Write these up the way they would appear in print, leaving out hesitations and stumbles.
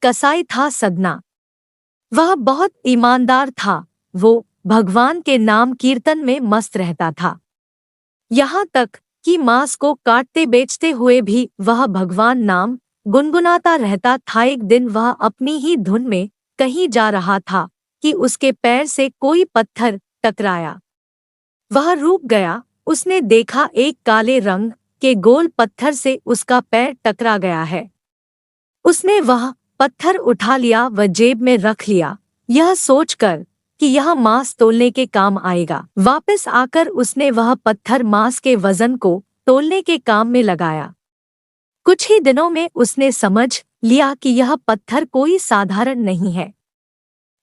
कसाई था सदना। वह बहुत ईमानदार था। वो भगवान के नाम कीर्तन में मस्त रहता था। यहाँ तक कि मांस को काटते बेचते हुए भी वह भगवान नाम गुनगुनाता रहता था। एक दिन वह अपनी ही धुन में कहीं जा रहा था कि उसके पैर से कोई पत्थर टकराया। वह रुक गया। उसने देखा एक काले रंग के गोल पत्थर से उसका पैर टकरा गया है। उसने वह पत्थर उठा लिया व जेब में रख लिया, यह सोचकर कि यह मांस तोलने के काम आएगा। वापस आकर उसने वह पत्थर मांस के वजन को तोलने के काम में लगाया। कुछ ही दिनों में उसने समझ लिया कि यह पत्थर कोई साधारण नहीं है।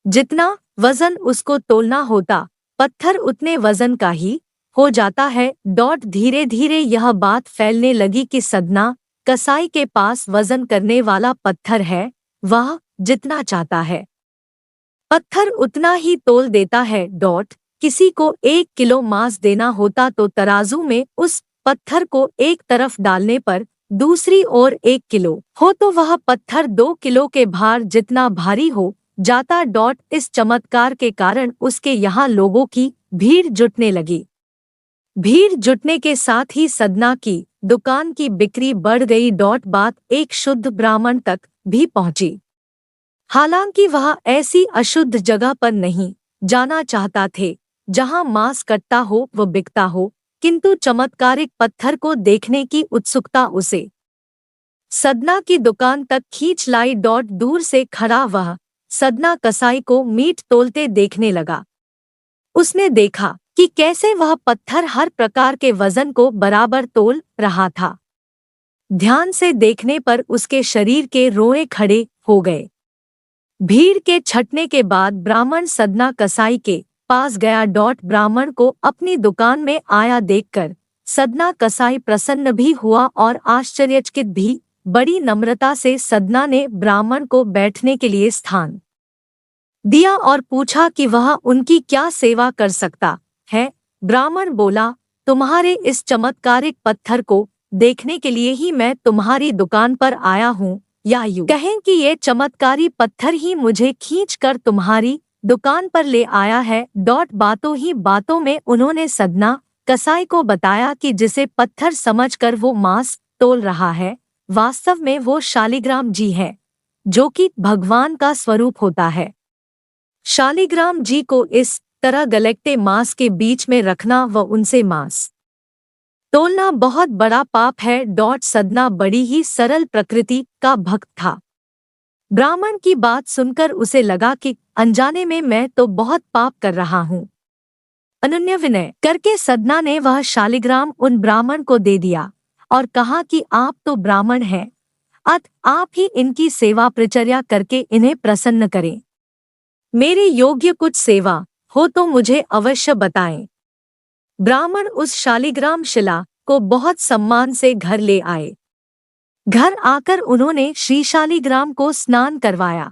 जितना वजन उसको तोलना होता, पत्थर उतने वजन का ही हो जाता है। धीरे धीरे यह बात फैलने लगी कि सदना कसाई के पास वजन करने वाला पत्थर है। वह जितना चाहता है पत्थर उतना ही तोल देता है। किसी को 1 किलो मांस देना होता तो तराजू में उस पत्थर को एक तरफ डालने पर दूसरी ओर 1 किलो हो तो वह पत्थर 2 किलो के भार जितना भारी हो जाता। इस चमत्कार के कारण उसके यहाँ लोगों की भीड़ जुटने लगी। भीड़ जुटने के साथ ही सदना की दुकान की बिक्री बढ़ गई। बात एक शुद्ध ब्राह्मण तक भी पहुंची। हालांकि वह ऐसी अशुद्ध जगह पर नहीं जाना चाहता थे जहां मांस कटता हो व बिकता हो, किंतु चमत्कारिक पत्थर को देखने की उत्सुकता उसे सदना की दुकान तक खींच लाई। दूर से खड़ा वह सदना कसाई को मीट तोलते देखने लगा। उसने देखा कि कैसे वह पत्थर हर प्रकार के वजन को बराबर तोल रहा था। ध्यान से देखने पर उसके शरीर के रोए खड़े हो गए। भीड़ के छटने के बाद ब्राह्मण सदना कसाई के पास गया। ब्राह्मण को अपनी दुकान में आया देखकर सदना कसाई प्रसन्न भी हुआ और आश्चर्यचकित भी। बड़ी नम्रता से सदना ने ब्राह्मण को बैठने के लिए स्थान दिया और पूछा कि वह उनकी क्या सेवा कर सकता है। ब्राह्मण बोला, तुम्हारे इस चमत्कारिक पत्थर को देखने के लिए ही मैं तुम्हारी दुकान पर आया हूँ, या यूं कहें कि ये चमत्कारी पत्थर ही मुझे खींचकर तुम्हारी दुकान पर ले आया है। बातों ही बातों में उन्होंने सदना कसाई को बताया कि जिसे पत्थर समझकर वो मांस तोल रहा है, वास्तव में वो शालिग्राम जी है, जो कि भगवान का स्वरूप होता है। शालिग्राम जी को इस तरह गलगते मांस के बीच में रखना व उनसे मांस तोलना बहुत बड़ा पाप है। सदना बड़ी ही सरल प्रकृति का भक्त था। ब्राह्मण की बात सुनकर उसे लगा कि अनजाने में मैं तो बहुत पाप कर रहा हूँ। अनन्य विनय करके सदना ने वह शालिग्राम उन ब्राह्मण को दे दिया और कहा कि आप तो ब्राह्मण हैं, आप ही इनकी सेवा प्रचर्या करके इन्हें प्रसन्न करें। मेरे योग्य कुछ सेवा हो तो मुझे अवश्य बताएं। ब्राह्मण उस शालिग्राम शिला को बहुत सम्मान से घर ले आए। घर आकर उन्होंने श्री शालिग्राम को स्नान करवाया,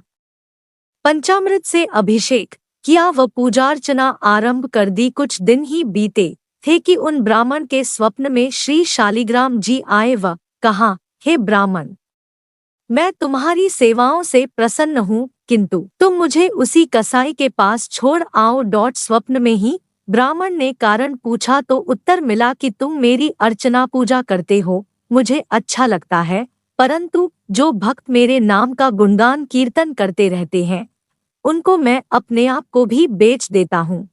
पंचामृत से अभिषेक किया व पूजार्चना आरंभ कर दी। कुछ दिन ही बीते थे कि उन ब्राह्मण के स्वप्न में श्री शालिग्राम जी आए व कहा, हे ब्राह्मण, मैं तुम्हारी सेवाओं से प्रसन्न हूँ, किंतु तुम मुझे उसी कसाई के पास छोड़ आओ। स्वप्न में ही ब्राह्मण ने कारण पूछा तो उत्तर मिला कि तुम मेरी अर्चना पूजा करते हो, मुझे अच्छा लगता है, परंतु जो भक्त मेरे नाम का गुणगान कीर्तन करते रहते हैं, उनको मैं अपने आप को भी बेच देता हूँ।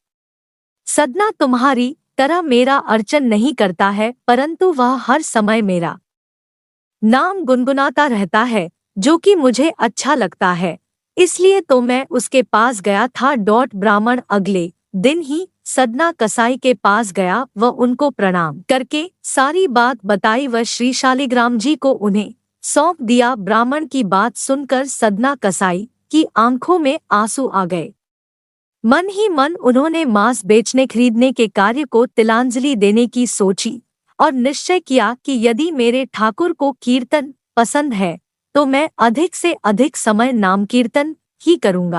सदना तुम्हारी तरह मेरा अर्चन नहीं करता है, परंतु वह हर समय मेरा नाम गुनगुनाता रहता है, जो कि मुझे अच्छा लगता है, इसलिए तो मैं उसके पास गया था। ब्राह्मण अगले दिन ही सदना कसाई के पास गया व उनको प्रणाम करके सारी बात बताई व श्री शालिग्राम जी को उन्हें सौंप दिया। ब्राह्मण की बात सुनकर सदना कसाई की आंखों में आंसू आ गए। मन ही मन उन्होंने मांस बेचने खरीदने के कार्य को तिलांजलि देने की सोची और निश्चय किया कि यदि मेरे ठाकुर को कीर्तन पसंद है तो मैं अधिक से अधिक समय नाम कीर्तन ही करूँगा।